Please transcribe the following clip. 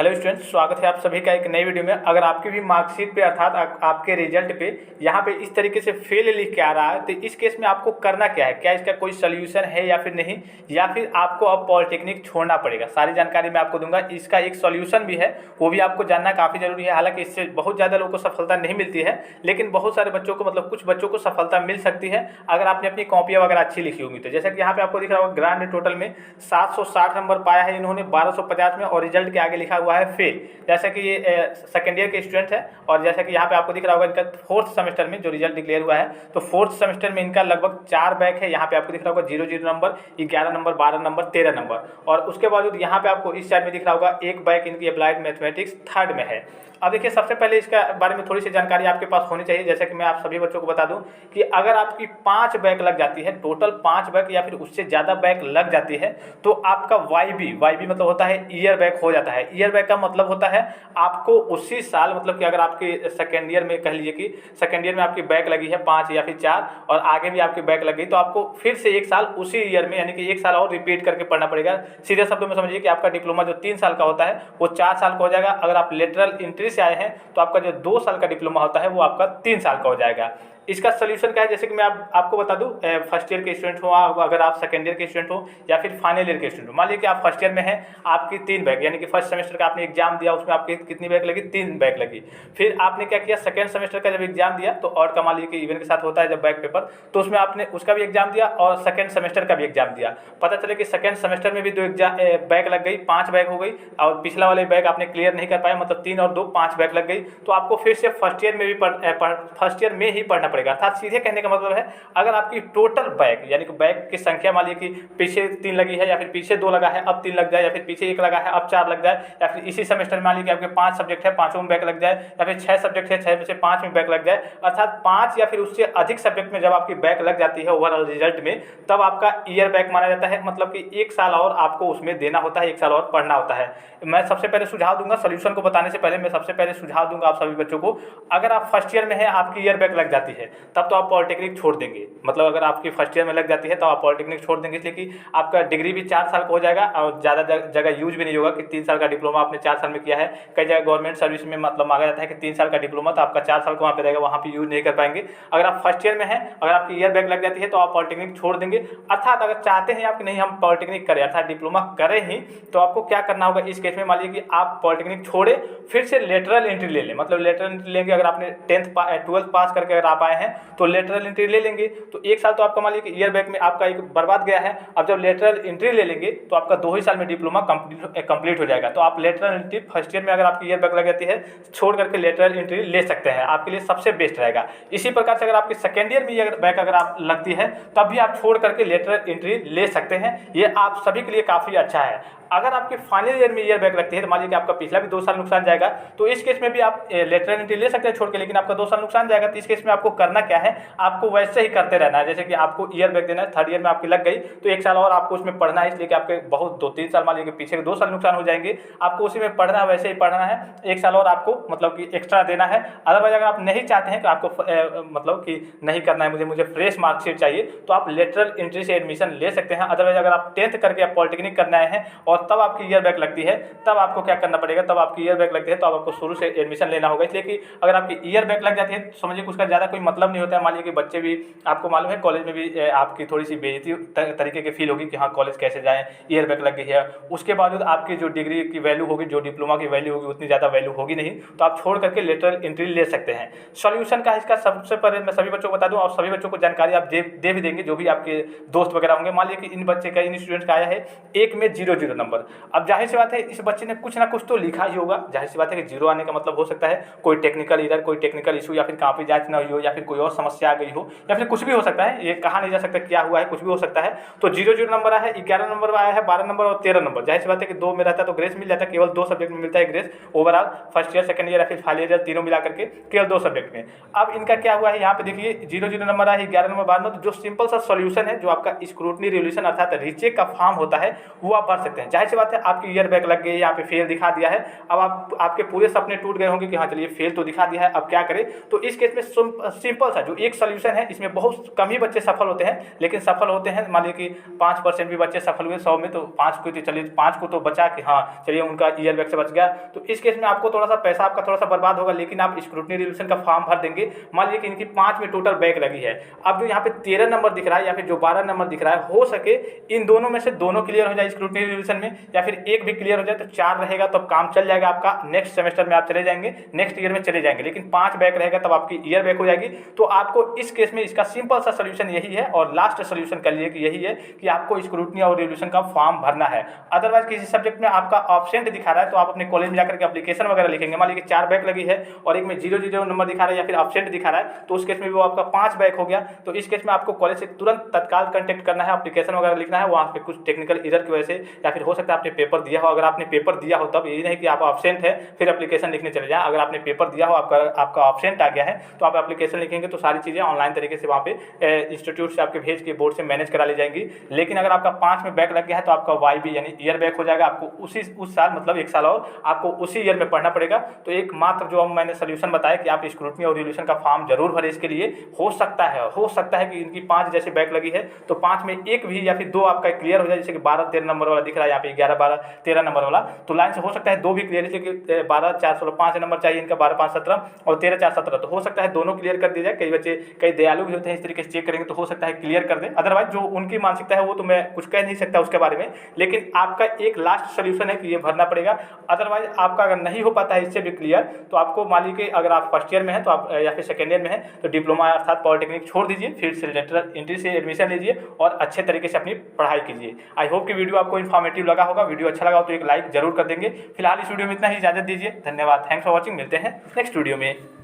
Hello students, स्वागत है आप सभी का एक नई वीडियो में। अगर आपकी भी मार्कशीट पे अर्थात आपके रिजल्ट पे यहाँ पे इस तरीके से फेल लिख के आ रहा है, तो इस केस में आपको करना क्या है, क्या इसका कोई सोल्यूशन है या फिर नहीं, या फिर आपको अब पॉलिटेक्निक छोड़ना पड़ेगा, सारी जानकारी मैं आपको दूंगा। इसका एक सोल्यूशन भी है, वो भी आपको जानना काफ़ी जरूरी है। हालांकि इससे बहुत ज़्यादा लोगों को सफलता नहीं मिलती है, लेकिन बहुत सारे बच्चों को मतलब कुछ बच्चों को सफलता मिल सकती है अगर आपने अपनी कॉपियाँ वगैरह अच्छी लिखी होंगी। तो जैसा कि यहाँ पे आपको दिख रहा होगा, ग्रांड टोटल में 760 नंबर पाया है इन्होंने 1250 में, और रिजल्ट के आगे लिखा हुआ है फेल। जैसा कि ये सेकेंड ईयर के स्टूडेंट है, और जैसा कि यहाँ पे आपको दिख रहा होगा इनका फोर्थ सेमेस्टर में जो रिजल्ट डिक्लेयर हुआ है, तो फोर्थ सेमेस्टर में इनका लगभग 4 बैक है। यहाँ पे आपको दिख रहा होगा 00 नंबर, 11 नंबर, 12 नंबर, 13 नंबर, और उसके बावजूद यहाँ पे आपको इस साइड में दिख रहा होगा एक बैक इनकी अप्लाइड मैथमेटिक्स थर्ड में है। अब देखिए, सबसे पहले इसके बारे में थोड़ी सी जानकारी आपके पास होनी चाहिए। जैसा कि मैं आप सभी बच्चों को बता दूं कि अगर आपकी 5 बैक लग जाती है, टोटल 5 बैक या फिर उससे ज़्यादा बैक लग जाती है, तो आपका वाईबी मतलब होता है ईयर बैक हो जाता है। ईयर बैक का मतलब होता है आपको उसी साल, मतलब कि अगर आपके सेकेंड ईयर में कह लीजिए कि सेकेंड ईयर में आपकी बैक लगी है 5 या फिर 4, और आगे भी आपकी बैक लग गई, तो आपको फिर से एक साल उसी ईयर में, यानी कि एक साल और रिपीट करके पढ़ना पड़ेगा। सीधे शब्दों में समझिए कि आपका डिप्लोमा जो 3 साल का होता है वो 4 साल का हो जाएगा। अगर आप लेटरल एंट्री से आए हैं तो आपका जो 2 साल का डिप्लोमा होता है वो आपका 3 साल का हो जाएगा। इसका सोल्यूशन क्या है, जैसे कि मैं आपको बता दूं, फर्स्ट ईयर के स्टूडेंट हो, अगर आप सेकेंड ईयर के स्टूडेंट हो या फिर फाइनल ईयर के स्टूडेंट हो, मान लीजिए कि आप फर्स्ट ईयर में हैं, आपकी 3 बैक, यानी कि फर्स्ट सेमेस्टर का आपने एग्जाम दिया, उसमें आपकी कितनी बैक लगी, 3 बैक लगी। फिर आपने क्या किया, सेकेंड सेमेस्टर का जब एग्जाम दिया, तो और का मान लीजिए कि इवेंट के साथ होता है जब बैक पेपर, तो उसमें आपने उसका भी एग्जाम दिया और सेकेंड सेमेस्टर का भी एग्जाम दिया। पता चले कि सेकेंड सेमेस्टर में भी 2 एग्जाम बैक लग गई, 5 बैक हो गई, और पिछला वाले बैक आपने क्लियर नहीं कर पाया, मतलब 3 और 2 5 बैक लग गई, तो आपको फिर से फर्स्ट ईयर में भी फर्स्ट ईयर में ही पढ़ना पड़ेगा। अर्थात सीधे कहने का मतलब है, अगर आपकी टोटल बैक, यानी कि बैक की संख्या मान लीजिए कि पीछे 3 लगी है, या फिर पीछे 2 लगा है अब 3 लग जाए, या फिर पीछे 1 लगा है अब 4 लग जाए, या फिर इसी सेमेस्टर में मान लीजिए कि आपके 5 सब्जेक्ट है, 5 में बैक लग जाए, या फिर 6 सब्जेक्ट है, 6 में से 5 में बैक लग जाए, अर्थात 5 या फिर उससे अधिक सब्जेक्ट में जब आपकी बैक लग जाती है ओवरऑल रिजल्ट में, तब आपका ईयर बैक माना जाता है। मतलब कि 1 साल और आपको उसमें देना होता है, 1 साल और पढ़ना होता है। मैं सबसे पहले सुझाव दूंगा, सोल्यूशन को बताने से पहले मैं सबसे पहले सुझाव दूंगा आप सभी बच्चों को, अगर आप फर्स्ट ईयर में हैं, आपकी ईयर बैक लग जाती है, तब तो आप पॉलिटेक्निक छोड़ देंगे। मतलब अगर आपकी फर्स्ट ईयर में लग जाती है तो आप पॉलिटेक्निक छोड़ देंगे, इसलिए कि आपका डिग्री भी 4 साल का हो जाएगा, और ज़्यादा जगह यूज भी नहीं होगा कि 3 साल का डिप्लोमा आपने 4 साल में किया है। कई जगह गवर्नमेंट सर्विस में मतलब मांगा जाता है कि 3 साल का डिप्लोमा, तो आपका 4 साल का वहाँ पे रहेगा, वहाँ पे यूज नहीं कर पाएंगे। अगर आप फर्स्ट ईयर में हैं, अगर आपकी ईयर बैक लग जाती है, तो आप पॉलिटेक्निक छोड़ देंगे। अर्थात अगर चाहते हैं आप कि नहीं हम पॉलिटेक्निक करें, अर्थात डिप्लोमा करें ही, तो आपको क्या करना होगा इस केस में, मान लीजिए कि आप पॉलिटेक्निक छोड़े, फिर से लेटरल एंट्री ले लें। मतलब लेटरल एंट्री लेंगे, अगर आपने 12th पास करके अगर आप आए हैं तो लेटरल एंट्री ले लेंगे, तो 1 साल तो आपका मान लीजिए कि ईयर बैक में आपका एक बर्बाद गया है। अब जब लेटरल एंट्री ले लेंगे तो आपका 2 ही साल में डिप्लोमा कंप्लीट हो जाएगा। तो आप लेटरल एंट्री फर्स्ट ईयर में अगर आपकी ईयर बैक लग जाती है, छोड़ करके लेटरल एंट्री ले सकते हैं, आपके लिए सबसे बेस्ट रहेगा। इसी प्रकार से अगर आपकी सेकेंड ईयर में बैक अगर आप लगती है, तब भी आप छोड़ करके लेटरल एंट्री ले सकते हैं। ये आप सभी के लिए काफ़ी अच्छा है। अगर आपके फाइनल ईयर में ईयर बैक लगती है, तो मान लीजिए कि आपका पिछला भी 2 साल नुकसान जाएगा, तो इस केस में भी आप लेटरल एंट्री ले सकते हैं छोड़ के, लेकिन आपका 2 साल नुकसान जाएगा। तो इस केस में आपको करना क्या है, आपको वैसे ही करते रहना है। जैसे कि आपको ईयर बैक देना है, थर्ड ईयर में आपकी लग गई, तो 1 साल और आपको उसमें पढ़ना है, इसलिए कि आपके बहुत 2-3 साल मान लीजिए कि पीछे के 2 साल नुकसान हो जाएंगे, आपको उसी में पढ़ना है, वैसे ही पढ़ना है। 1 साल और आपको मतलब कि एक्स्ट्रा देना है। अदरवाइज अगर आप नहीं चाहते हैं कि आपको मतलब कि नहीं करना है, मुझे फ्रेश मार्कशीट चाहिए, तो आप लेटरल एंट्री से एडमिशन ले सकते हैं। अदरवाइज अगर आप 10th करके आप पॉलिटेक्निक करने आए हैं और तब आपकी ईयर बैक लगती है, तब आपको क्या करना पड़ेगा, तब आपकी ईयर बैक लगती है तो आपको शुरू से एडमिशन लेना होगा। इसलिए कि अगर आपकी ईयर बैक लग जाती है, तो समझिए कि उसका ज़्यादा कोई मतलब नहीं होता है। मान लीजिए कि बच्चे भी, आपको मालूम है कॉलेज में भी आपकी थोड़ी सी बेइज्जती तरीके की फील होगी कि हाँ कॉलेज कैसे जाएं, ईयर बैक लग गई है। उसके बावजूद आपकी जो डिग्री की वैल्यू होगी, जो डिप्लोमा की वैल्यू होगी, उतनी ज़्यादा वैल्यू होगी नहीं, तो आप छोड़ करके लेटरल एंट्री ले सकते हैं। सोल्यूशन का इसका सबसे पहले मैं सभी बच्चों को बता दूं, और सभी बच्चों को जानकारी आप दे भी देंगे, जो भी आपके दोस्त वगैरह होंगे। मान लीजिए कि इन बच्चे का, इन स्टूडेंट का आया है 1 में 00 नंबर। अब जाहिर सी बात है इस बच्चे ने कुछ ना कुछ तो लिखा ही होगा। जाहिर सी बात है कि 0 आने का मतलब हो सकता है कोई टेक्निकल एरर, कोई टेक्निकल इशू, या फिर कॉपी जांच ना हुई हो, या फिर कोई और समस्या आ गई हो, या फिर कुछ भी हो सकता है। ये कहा नहीं जा सकता क्या हुआ है, कुछ भी हो सकता है। तो 00 नंबर आया है, 11 नंबर आया है, 12 नंबर और 13 नंबर। जाहिर सी बात है कि 2 में रहता है तो ग्रेस मिल जाता है, केवल 2 सब्जेक्ट में मिलता है grace overall, first year, second year या फिर फाइनल ईयर, तीनों मिला करके केवल 2 सब्जेक्ट में। अब इनका क्या हुआ है, यहाँ पे देखिए 00 नंबर आया है, 11 नंबर, 12 नंबर। जो सिंपल सा सोल्यूशन है, जो आपका स्क्रूटनी रिवोल्यूशन अर्थात रीचेक का फॉर्म होता है, वो आप भर सकते हैं। जाहिर सी बात है आपकी ईयर बैग लग गई, यहाँ पे फेल दिखा दिया है। अब आपके पूरे सपने टूट गए होंगे कि हाँ चलिए फेल तो दिखा दिया है, अब क्या करें। तो इस केस में सिंपल सा जो एक सोल्यूशन है, इसमें बहुत कम ही बच्चे सफल होते हैं, लेकिन सफल होते हैं। मान लीजिए कि 5% भी बच्चे सफल हुए 100 में, तो 5 को, तो चलिए 5 को तो बचा कि हाँ चलिए उनका ईयर बैग से बच गया। तो इस केस में आपको थोड़ा सा पैसा आपका थोड़ा सा बर्बाद होगा, लेकिन आप स्क्रूटनी रिवोल्यूशन का फॉर्म भर देंगे। मान लीजिए कि इनकी 5 में टोटल बैग लगी है, अब जो यहाँ पे 13 नंबर दिख रहा है या फिर जो 12 नंबर दिख रहा है, हो सके इन दोनों में से दोनों क्लियर हो जाए स्क्रूटनी रिवोल्यूशन में, या फिर एक भी क्लियर हो जाए तो 4 रहेगा, तो काम चल जाएगा आपका। नेक्स्ट सेमेस्टर में आप चले जाएंगे, नेक्स्ट ईयर में चले जाएंगे, लेकिन 5 बैक रहेगा तब आपकी ईयर बैक हो जाएगी। तो आपको इस केस में इसका सिंपल सा सोल्यूशन यही है, और लास्ट सोल्यूशन कर लिए कि यही है कि आपको स्क्रूटनी और रिवोल्यूशन का फॉर्म भरना है। अदरवाइज किसी सब्जेक्ट में आपका ऑब्सेंट दिखा रहा है तो आप अपने कॉलेज में जाकर के एप्लीकेशन वगैरह लिखेंगे। मान लीजिए 4 बैक लगी है और एक में 0 नंबर दिखा रहा है या फिर ऑब्सेंट दिखा रहा है, तो उस केस में वो आपका 5 बैक हो गया। तो इस केस में आपको कॉलेज से तुरंत तत्काल कॉन्टैक्ट करना है, एप्लीकेशन वगैरह लिखना है। वहाँ पे कुछ टेक्निकल एरर की वजह से, या फिर हो सकता है आपने पेपर दिया हो, अगर आपने पेपर दिया हो तब, यही नहीं कि आप ऑब्सेंट है फिर एप्लीकेशन लिखने चले जाएं। अगर आपने पेपर दिया हो, आपका ऑब्सेंट आ गया है, तो आप एप्लीकेशन लिखेंगे तो सारी चीज़ें ऑनलाइन तरीके से वहाँ पे इंस्टीट्यूट से आपके भेज के बोर्ड से मैनेज करा ली जाएंगी। लेकिन अगर आपका 5 में बैक लग गया है तो आपका YB यानी ईयर बैक हो जाएगा। आपको उस साल मतलब 1 साल और आपको उसी ईयर में पढ़ना पड़ेगा। तो एक मात्र जो मैंने सोल्यूशन बताया कि आप स्क्रूटनी और रिवोल्यूशन का फॉर्म जरूर भरें। इसके लिए हो सकता है कि इनकी 5 जैसे बैक लगी है तो 5 में एक भी या फिर 2 आपका क्लियर हो जाए, जैसे कि 12-13 नंबर वाला दिख रहा है यहाँ पे, 11-12-13 नंबर वाला, तो लाइन से हो सकता है 2 भी क्लियर, जैसे कि 12-4-16 नंबर चाहिए इनका, 12-5-17 और 13-4-17, तो हो सकता है दोनों क्लियर कर दिया जाए। कई बच्चे कई दयालु भी होते हैं, इस तरीके से चेक करेंगे तो हो सकता है क्लियर कर दें। अदरवाइज जो उनकी मानसिकता है वो तो मैं कुछ कह नहीं सकता उसके बारे में, लेकिन आपका एक लास्ट सोल्यूशन है कि ये भरना पड़ेगा। अदरवाइज आपका अगर नहीं हो पाता है इससे भी क्लियर, तो आपको मान लीजिए अगर आप फर्स्ट ईयर में है तो आप या फिर सेकेंड ईयर में है तो डिप्लोमा अर्थात पॉलिटेक्निक छोड़ दीजिए, फिर से लेटरल एंट्री से एडमिशन लीजिए और अच्छे तरीके से अपनी पढ़ाई कीजिए। आई होप कि वीडियो आपको इन्फॉर्मेटिव लगा होगा। वीडियो अच्छा लगा हो तो एक लाइक जरूर कर देंगे। फिलहाल इस वीडियो में इतना ही, इजाजत दीजिए। धन्यवाद, थैंक्स फॉर वॉचिंग। मिलते हैं नेक्स्ट वीडियो में।